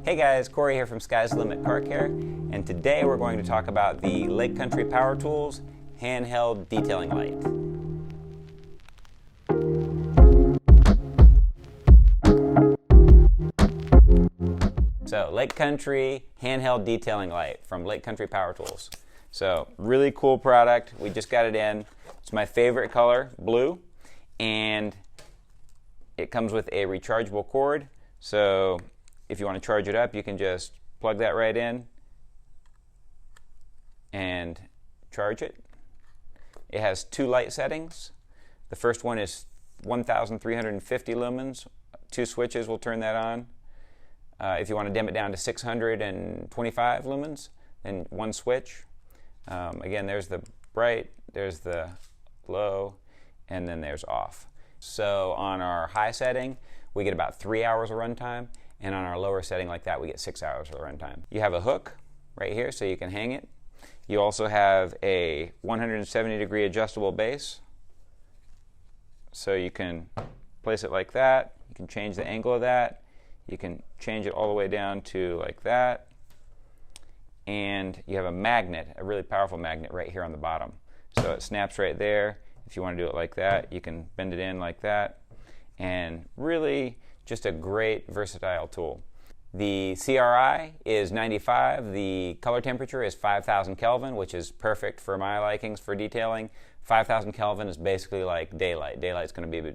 Hey guys, Corey here from Sky's the Limit Car Care, and today we're going to talk about the Lake Country Power Tools Handheld Detailing Light. So, Lake Country Handheld Detailing Light from Lake Country Power Tools. So, really cool product. We just got it in. It's my favorite color, blue, and it comes with a rechargeable cord. So, if you want to charge it up, you can just plug that right in and charge it. It has two light settings. The first one is 1,350 lumens. Two switches will turn that on. If you want to dim it down to 625 lumens, then one switch. Again, there's the bright, there's the low, and then there's off. So on our high setting, we get about 3 hours of runtime. And on our lower setting like that, we get 6 hours of runtime. You have a hook right here so you can hang it. You also have a 170-degree adjustable base. So you can place it like that. You can change the angle of that. You can change it all the way down to like that. And you have a magnet, a really powerful magnet right here on the bottom. So it snaps right there. If you want to do it like that, you can bend it in like that. And really, just a great versatile tool. The CRI is 95. The color temperature is 5,000 Kelvin, which is perfect for my likings for detailing. 5,000 Kelvin is basically like daylight. Daylight's going to be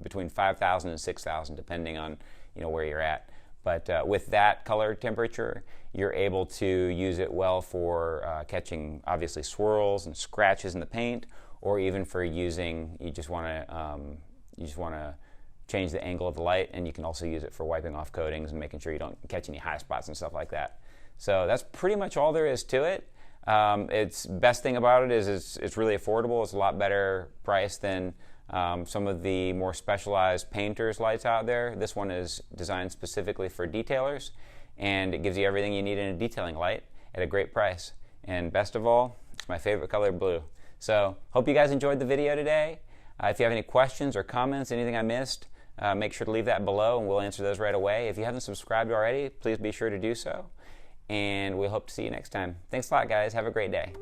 between 5,000 and 6,000, depending on where you're at. But with that color temperature, you're able to use it well for catching obviously swirls and scratches in the paint, or even for using. You just want to change the angle of the light, and you can also use it for wiping off coatings and making sure you don't catch any high spots and stuff like that. So that's pretty much all there is to it. Its best thing about it is it's really affordable. It's a lot better price than some of the more specialized painters lights out there. This one is designed specifically for detailers, and it gives you everything you need in a detailing light at a great price. And best of all, it's my favorite color, blue. So hope you guys enjoyed the video today. If you have any questions or comments, anything I missed, make sure to leave that below and we'll answer those right away. If you haven't subscribed already, please be sure to do so. And we hope to see you next time. Thanks a lot, guys. Have a great day.